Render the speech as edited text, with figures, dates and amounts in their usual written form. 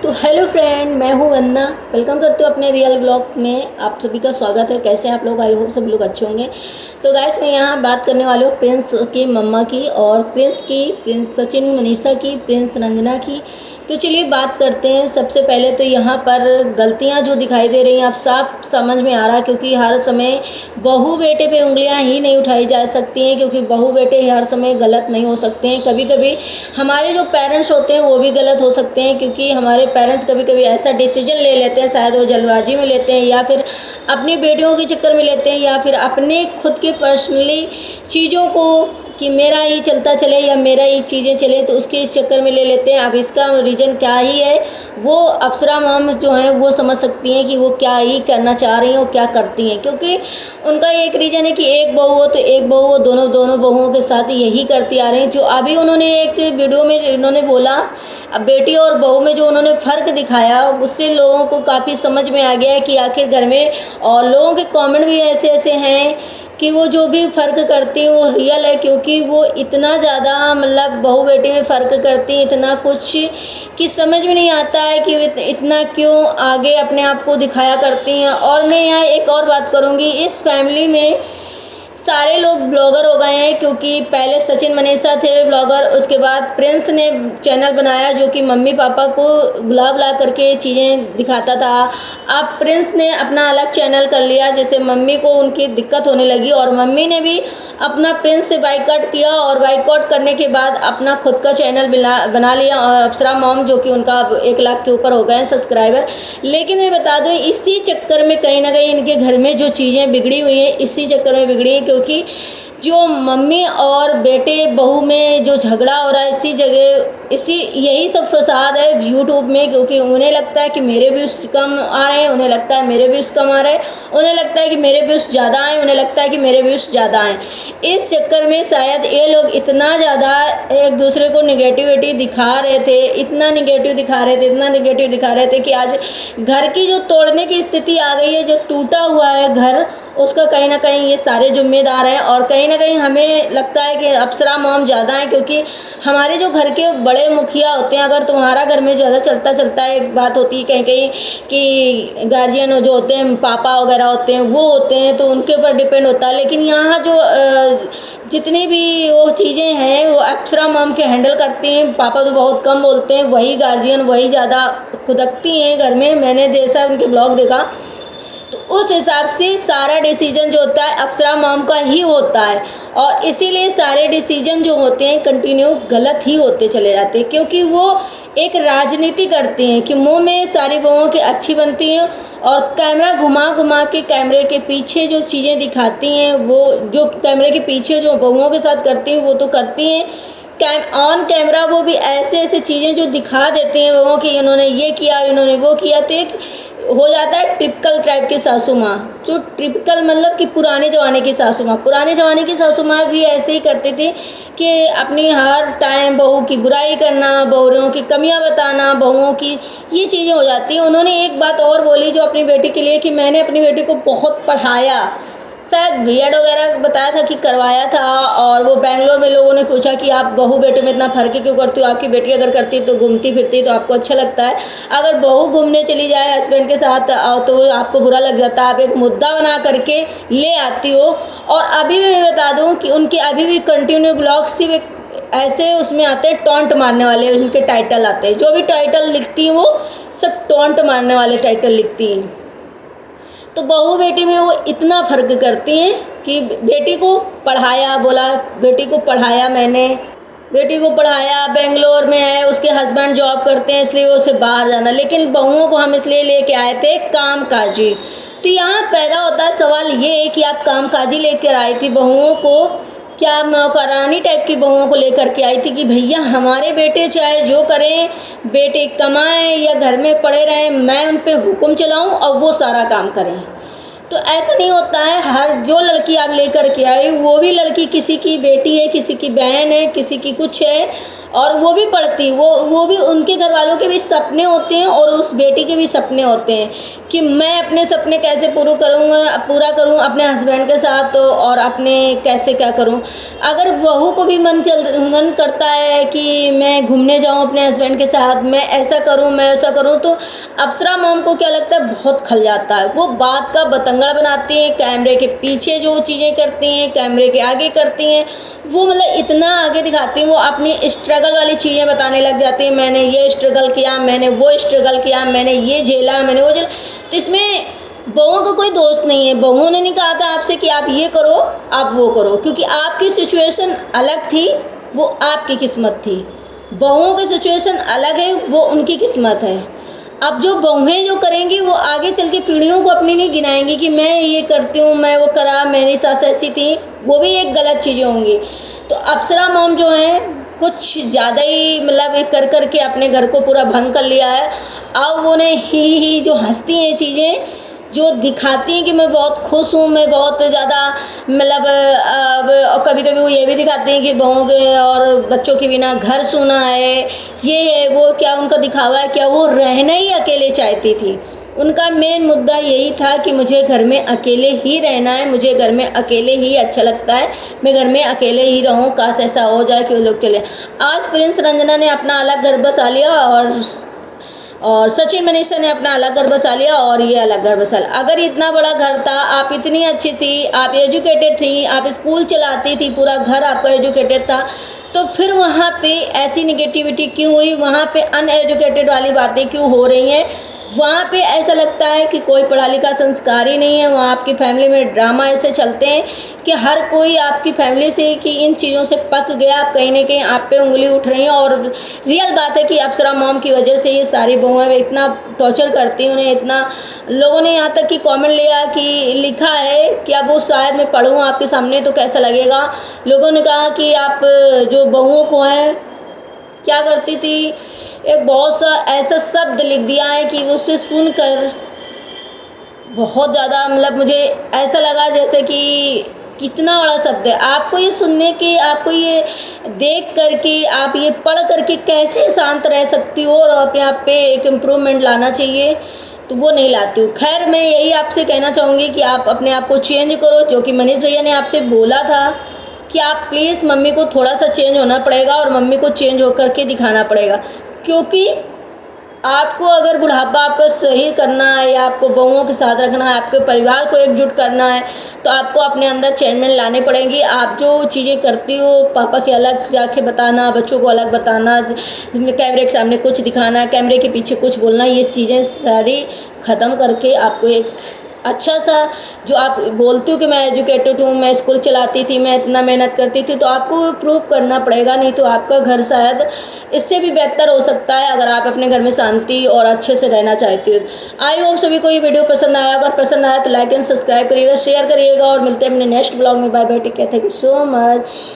तो hello friend, मैं हूँ वंदना। वेलकम करती हूँ अपने रियल ब्लॉग में। आप सभी का स्वागत है। कैसे हैं आप लोग? आई होप सब लोग अच्छे होंगे। तो गाइस, मैं यहाँ बात करने वाली हूँ प्रिंस की मम्मा की और प्रिंस सचिन मनीषा की, प्रिंस रंजना की। तो चलिए बात करते हैं। सबसे पहले तो यहाँ पर गलतियाँ जो दिखाई दे रही हैं, आप साफ समझ में आ रहा है, क्योंकि हर समय बहू बेटे पे उंगलियाँ ही नहीं उठाई जा सकती हैं, क्योंकि बहू बेटे हर समय गलत नहीं हो सकते हैं। कभी कभी हमारे जो पेरेंट्स होते हैं वो भी गलत हो सकते हैं, क्योंकि हमारे पेरेंट्स कभी कभी ऐसा डिसीजन ले लेते हैं, शायद वो जल्दबाजी में लेते हैं, या फिर अपनी बेटियों के चक्कर में लेते हैं, या फिर अपने खुद के पर्सनली चीज़ों को कि मेरा ही चलता चले या मेरा ही चीज़ें चले, तो उसके चक्कर में ले लेते हैं। अब इसका रीज़न क्या ही है, वो अप्सरा मॉम जो हैं वो समझ सकती हैं कि वो क्या ही करना चाह रही हैं और क्या करती हैं, क्योंकि उनका एक रीज़न है कि एक बहू हो तो एक बहू हो, दोनों दोनों बहुओं के साथ यही करती आ रही हैं। जो अभी उन्होंने एक वीडियो में उन्होंने बोला, अब बेटी और बहू में जो उन्होंने फ़र्क दिखाया, उससे लोगों को काफ़ी समझ में आ गया है कि आखिर घर में, और लोगों के कमेंट भी ऐसे ऐसे हैं कि वो जो भी फ़र्क करती हैं वो रियल है, क्योंकि वो इतना ज़्यादा मतलब बहू बेटी में फ़र्क करती हैं, इतना कुछ कि समझ में नहीं आता है कि इतना क्यों आगे अपने आप को दिखाया करती हैं। और मैं यहाँ एक और बात करूँगी, इस फैमिली में सारे लोग ब्लॉगर हो गए हैं, क्योंकि पहले सचिन मनीषा थे ब्लॉगर, उसके बाद प्रिंस ने चैनल बनाया जो कि मम्मी पापा को बुला बुला करके चीज़ें दिखाता था। अब प्रिंस ने अपना अलग चैनल कर लिया, जैसे मम्मी को उनकी दिक्कत होने लगी और मम्मी ने भी अपना प्रिंस से बाइकआउट किया, और बाइकआउट करने के बाद अपना खुद का चैनल बना लिया, अप्सरा मॉम, जो कि उनका 1 लाख के ऊपर हो गए हैं सब्सक्राइबर। लेकिन मैं बता दूं, इसी चक्कर में कहीं ना कहीं इनके घर में जो चीज़ें बिगड़ी हुई हैं, इसी चक्कर में बिगड़ी हैं, क्योंकि जो मम्मी और बेटे बहू में जो झगड़ा हो रहा है, इसी जगह यही सब फसाद है यूट्यूब में, क्योंकि उन्हें लगता है कि मेरे व्यूज़ कम आ रहे हैं, उन्हें लगता है मेरे व्यूज़ कम आ रहे हैं, उन्हें लगता है कि मेरे व्यूज़ ज़्यादा आए, उन्हें लगता है कि मेरे व्यूज़ ज़्यादा आए। इस चक्कर में शायद ये लोग इतना ज़्यादा एक दूसरे को निगेटिविटी दिखा रहे थे, इतना निगेटिव दिखा रहे थे, इतना निगेटिव दिखा रहे थे कि आज घर की जो तोड़ने की स्थिति आ गई है, जो टूटा हुआ है घर, उसका कहीं ना कहीं ये सारे जिम्मेदार हैं। और कहीं ना कहीं हमें लगता है कि अप्सरा मॉम ज़्यादा हैं, क्योंकि हमारे जो घर के बड़े मुखिया होते हैं, अगर तुम्हारा घर में ज़्यादा चलता चलता एक बात होती है कहीं कहीं कि गार्जियन जो होते हैं, पापा वगैरह होते हैं, वो होते हैं, तो उनके ऊपर डिपेंड होता है। लेकिन यहाँ जो जितनी भी वो चीज़ें हैं वो अप्सरा मॉम के हैंडल करती हैं। पापा तो बहुत कम बोलते हैं, वही गार्जियन वही ज़्यादा खुदकती हैं घर में। मैंने जैसा उनके ब्लॉग देखा, तो उस हिसाब से सारा डिसीजन जो होता है अप्सरा मॉम का ही होता है, और इसीलिए सारे डिसीजन जो होते हैं कंटिन्यू गलत ही होते चले जाते हैं, क्योंकि वो एक राजनीति करती हैं कि मुंह में सारी बहुओं की अच्छी बनती हैं, और कैमरा घुमा घुमा के कैमरे के पीछे जो चीज़ें दिखाती हैं, वो जो कैमरे के पीछे जो बहुओं के साथ करती हैं वो तो करती हैं, ऑन कैमरा वो भी ऐसे ऐसे चीज़ें जो दिखा देती हैं बहुओं की, इन्होंने ये किया, इन्होंने वो किया। तो एक हो जाता है टिपिकल टाइप की सासू माँ, जो टिपिकल मतलब कि पुराने ज़माने की सासू माँ। पुराने ज़माने की सासू माँ भी ऐसे ही करती थी कि अपनी हर टाइम बहू की बुराई करना, बहुओं की कमियां बताना, बहुओं की ये चीज़ें हो जाती हैं। उन्होंने एक बात और बोली जो अपनी बेटी के लिए, कि मैंने अपनी बेटी को बहुत पढ़ाया, शायद बीएड वगैरह बताया था कि करवाया था, और वो बेंगलोर में लोगों ने पूछा कि आप बहू बेटे में इतना फर्क क्यों करती हो, आपकी बेटी अगर करती है तो घूमती फिरती तो आपको अच्छा लगता है, अगर बहू घूमने चली जाए हस्बैंड के साथ तो आपको बुरा लग जाता है, आप एक मुद्दा बना करके ले आती हो। और अभी भी मैं बता दूं कि उनके अभी भी कंटिन्यू ब्लॉग सिर्फ ऐसे उसमें आते हैं टॉन्ट मारने वाले, उनके टाइटल आते हैं, जो भी टाइटल लिखती हैं वो सब टॉन्ट मारने वाले टाइटल लिखती हैं। तो बहू बेटी में वो इतना फ़र्क करती हैं कि बेटी को पढ़ाया, बोला बेटी को पढ़ाया, मैंने बेटी को पढ़ाया, बेंगलोर में है, उसके हस्बैंड जॉब करते हैं इसलिए वो उसे बाहर जाना, लेकिन बहुओं को हम इसलिए लेके आए थे कामकाजी। तो यहाँ पैदा होता है सवाल ये कि आप कामकाजी लेकर आई थी बहुओं को, क्या नौकरानी टाइप की बहुओं को लेकर के आई थी कि भैया हमारे बेटे चाहे जो करें, बेटे कमाएं या घर में पड़े रहें, मैं उन पर हुक्म चलाऊं और वो सारा काम करें। तो ऐसा नहीं होता है। हर जो लड़की आप लेकर के आई वो भी लड़की किसी की बेटी है, किसी की बहन है, किसी की कुछ है, और वो भी पढ़ती, वो भी, उनके घर वालों के भी सपने होते हैं और उस बेटी के भी सपने होते हैं कि मैं अपने सपने कैसे पूरा करूँ अपने हस्बैंड के साथ, और अपने कैसे क्या करूँ। अगर बहू को भी मन करता है कि मैं घूमने जाऊँ अपने हस्बैंड के साथ, मैं ऐसा करूँ, मैं ऐसा करूँ, तो अप्सरा मॉम को क्या लगता है, बहुत खल जाता है। वो बात का बतंगड़ बनाती हैं, कैमरे के पीछे जो चीज़ें करती हैं कैमरे के आगे करती हैं, वो मतलब इतना आगे दिखाती हैं। वो अपनी स्ट्रगल वाली चीज़ें बताने लग जाती हैं, मैंने ये स्ट्रगल किया, मैंने वो स्ट्रगल किया, मैंने ये झेला, मैंने वो झेला। तो इसमें बहुओं का कोई दोस्त नहीं है। बहुओं ने नहीं कहा था आपसे कि आप ये करो, आप वो करो, क्योंकि आपकी सिचुएशन अलग थी, वो आपकी किस्मत थी। बहुओं की सिचुएशन अलग है, वो उनकी किस्मत है। अब जो बहुएं जो करेंगी वो आगे चल के पीढ़ियों को अपनी नहीं गिनाएंगी कि मैं ये करती हूँ, मैं वो करा, मेरी सास ऐसी थी, वो भी एक गलत चीज़ें होंगी। तो अप्सरा मॉम जो है कुछ ज़्यादा ही मतलब कर के अपने घर को पूरा भंग कर लिया है। अब उन्हें ही जो हंसती हैं चीज़ें, जो दिखाती हैं कि मैं बहुत खुश हूँ, मैं बहुत ज़्यादा मतलब, अब कभी कभी वो ये भी दिखाते हैं कि बहुओं के और बच्चों के बिना घर सूना है, ये है वो, क्या उनका दिखावा है, क्या वो रहना ही अकेले चाहती थी। उनका मेन मुद्दा यही था कि मुझे घर में अकेले ही रहना है, मुझे घर में अकेले ही अच्छा लगता है, मैं घर में अकेले ही रहूं, काश ऐसा हो जाए कि वो लोग चले। आज प्रिंस रंजना ने अपना अलग घर बसा लिया और सचिन मनीषा ने अपना अलग घर बसा लिया और ये अलग घर बसा लिया। अगर इतना बड़ा घर था, आप इतनी अच्छी थी, आप एजुकेटेड थी, आप स्कूल चलाती थी, पूरा घर आपका एजुकेटेड था, तो फिर वहाँ पे ऐसी निगेटिविटी क्यों हुई, वहाँ पे अनएजुकेटेड वाली बातें क्यों हो रही हैं। वहाँ पे ऐसा लगता है कि कोई पढ़ा लिखा संस्कार ही नहीं है। वहाँ आपकी फैमिली में ड्रामा ऐसे चलते हैं कि हर कोई आपकी फैमिली से कि इन चीज़ों से पक गया, आप कहीं ना कहीं आप पे उंगली उठ रही हैं। और रियल बात है कि अप्सरा मॉम की वजह से ये सारी बहुएं इतना टॉर्चर करती हैं, उन्हें इतना, लोगों ने यहाँ तक कि कमेंट लिखा है कि अब वो शायद मैं पढ़ूँ आपके सामने तो कैसा लगेगा। लोगों ने कहा कि आप जो बहुओं को हैं क्या करती थी, एक बहुत सा ऐसा शब्द लिख दिया है कि उससे सुनकर बहुत ज़्यादा मतलब मुझे ऐसा लगा जैसे कि कितना बड़ा शब्द है। आपको ये सुनने के, आपको ये देख करके, आप ये पढ़ करके कैसे शांत रह सकती हो और अपने आप पे एक इम्प्रूवमेंट लाना चाहिए, तो वो नहीं लाती हूँ। खैर मैं यही आपसे कहना चाहूँगी कि आप अपने आप को चेंज करो, जो कि मनीष भैया ने आपसे बोला था कि आप प्लीज़ मम्मी को थोड़ा सा चेंज होना पड़ेगा और मम्मी को चेंज होकर के दिखाना पड़ेगा। क्योंकि आपको अगर बुढ़ापा आपका सही करना है या आपको बहुओं के साथ रखना है, आपके परिवार को एकजुट करना है, तो आपको अपने अंदर चेंजमेंट लाने पड़ेंगी। आप जो चीज़ें करती हो, पापा के अलग जाके बताना, बच्चों को अलग बताना, कैमरे के सामने कुछ दिखाना, कैमरे के पीछे कुछ बोलना, ये चीज़ें सारी ख़त्म करके आपको एक अच्छा सा, जो आप बोलती हो कि मैं एजुकेटेड हूँ, मैं स्कूल चलाती थी, मैं इतना मेहनत करती थी, तो आपको प्रूव करना पड़ेगा। नहीं तो आपका घर शायद इससे भी बेहतर हो सकता है अगर आप अपने घर में शांति और अच्छे से रहना चाहती हो। आई होप सभी को ये वीडियो पसंद आया। अगर पसंद आया तो लाइक एंड सब्सक्राइब करिएगा, शेयर करिएगा और मिलते हैं अपने नेक्स्ट ब्लॉग में। Bye bye, take care, thank you so much.